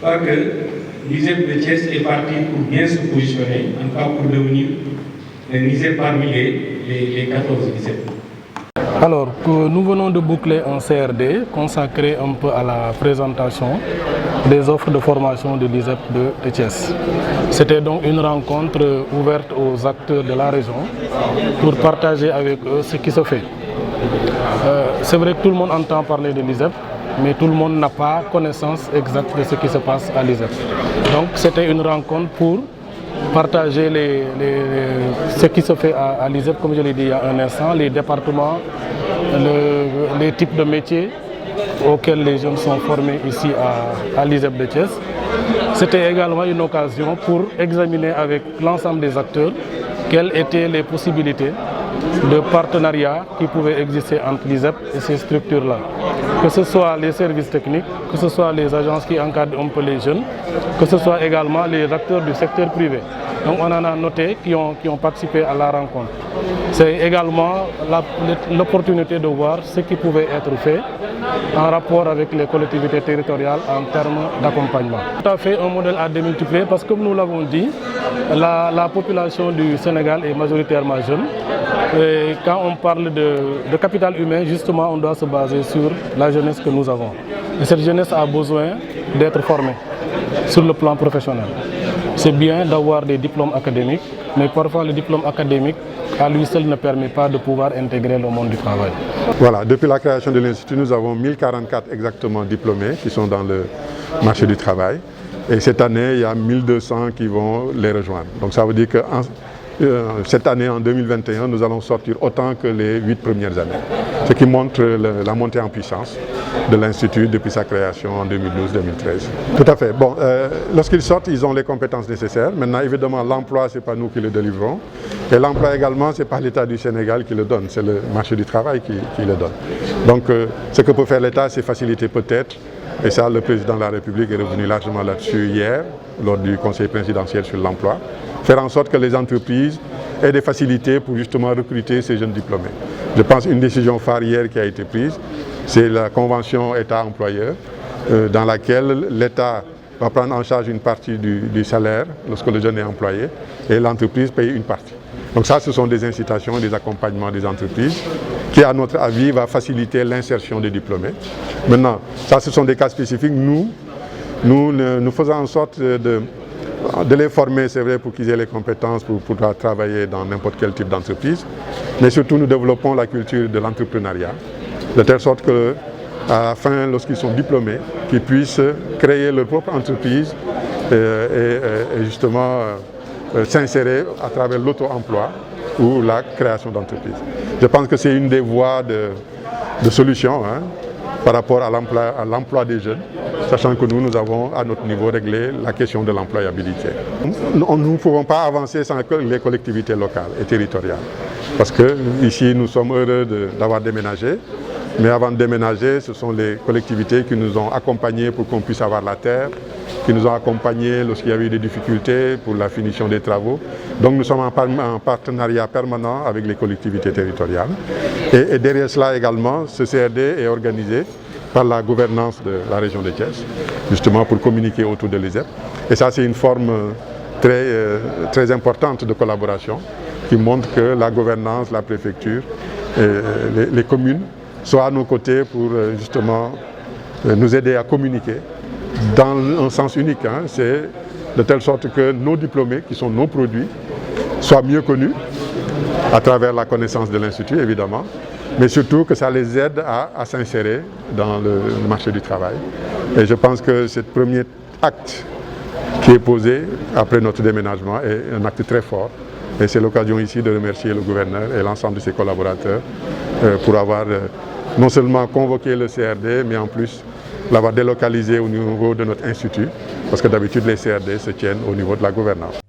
crois que l'ISEP de Thiès est parti pour bien se positionner, en tout cas pour devenir un ISEP parmi les 14 ISEP. Alors, nous venons de boucler un CRD consacré un peu à la présentation des offres de formation de l'ISEP de Thiès. C'était donc une rencontre ouverte aux acteurs de la région pour partager avec eux ce qui se fait. C'est vrai que tout le monde entend parler de l'ISEP, mais tout le monde n'a pas connaissance exacte de ce qui se passe à l'ISEP. Donc c'était une rencontre pour partager ce qui se fait à l'ISEP, comme je l'ai dit il y a un instant, les départements, les types de métiers auxquels les jeunes sont formés ici à l'ISEP de Thiès. C'était également une occasion pour examiner avec l'ensemble des acteurs quelles étaient les possibilités de partenariat qui pouvaient exister entre l'ISEP et ces structures-là. Que ce soit les services techniques, que ce soit les agences qui encadrent un peu les jeunes, que ce soit également les acteurs du secteur privé. Donc on en a noté qui ont participé à la rencontre. C'est également l'opportunité de voir ce qui pouvait être fait en rapport avec les collectivités territoriales en termes d'accompagnement. Tout à fait un modèle à démultiplier parce que comme nous l'avons dit, la population du Sénégal est majoritairement jeune. Et quand on parle de capital humain, justement, on doit se baser sur la jeunesse que nous avons. Et cette jeunesse a besoin d'être formée sur le plan professionnel. C'est bien d'avoir des diplômes académiques, mais parfois le diplôme académique à lui seul ne permet pas de pouvoir intégrer le monde du travail. Voilà, depuis la création de l'Institut, nous avons 1044 exactement diplômés qui sont dans le marché du travail. Et cette année, il y a 1200 qui vont les rejoindre. Donc ça veut dire que cette année, en 2021, nous allons sortir autant que les 8 premières années. Ce qui montre la montée en puissance de l'Institut depuis sa création en 2012-2013. Tout à fait. Bon, lorsqu'ils sortent, ils ont les compétences nécessaires. Maintenant, évidemment, l'emploi, ce n'est pas nous qui le délivrons. Et l'emploi également, ce n'est pas l'État du Sénégal qui le donne, c'est le marché du travail qui le donne. Donc, ce que peut faire l'État, c'est faciliter peut-être. Et ça, le président de la République est revenu largement là-dessus hier, lors du Conseil présidentiel sur l'emploi. Faire en sorte que les entreprises aient des facilités pour justement recruter ces jeunes diplômés. Je pense qu'une décision phare hier qui a été prise, c'est la convention État-employeur, dans laquelle l'État va prendre en charge une partie du salaire lorsque le jeune est employé et l'entreprise paye une partie. Donc ça, ce sont des incitations et des accompagnements des entreprises qui, à notre avis, va faciliter l'insertion des diplômés. Maintenant, ça, ce sont des cas spécifiques. Nous faisons en sorte de les former, c'est vrai, pour qu'ils aient les compétences pour pouvoir travailler dans n'importe quel type d'entreprise. Mais surtout, nous développons la culture de l'entrepreneuriat, de telle sorte que, à la fin, lorsqu'ils sont diplômés, qu'ils puissent créer leur propre entreprise et justement s'insérer à travers l'auto-emploi ou la création d'entreprises. Je pense que c'est une des voies de solution par rapport à l'emploi des jeunes, sachant que nous avons à notre niveau réglé la question de l'employabilité. Nous ne pouvons pas avancer sans les collectivités locales et territoriales, parce que ici nous sommes heureux d'avoir déménagé, mais avant de déménager, ce sont les collectivités qui nous ont accompagnés pour qu'on puisse avoir la terre, qui nous ont accompagnés lorsqu'il y a eu des difficultés pour la finition des travaux. Donc nous sommes en partenariat permanent avec les collectivités territoriales. Et derrière cela également, ce CRD est organisé par la gouvernance de la région de Thiès, justement pour communiquer autour de l'ISEP. Et ça, c'est une forme très importante de collaboration qui montre que la gouvernance, la préfecture, et les communes sont à nos côtés pour justement nous aider à communiquer dans un sens unique. C'est de telle sorte que nos diplômés, qui sont nos produits, soient mieux connus à travers la connaissance de l'Institut, évidemment, mais surtout que ça les aide à s'insérer dans le marché du travail. Et je pense que ce premier acte qui est posé après notre déménagement est un acte très fort. Et c'est l'occasion ici de remercier le gouverneur et l'ensemble de ses collaborateurs pour avoir non seulement convoqué le CRD, mais en plus l'avoir délocalisé au niveau de notre institut, parce que d'habitude les CRD se tiennent au niveau de la gouvernance.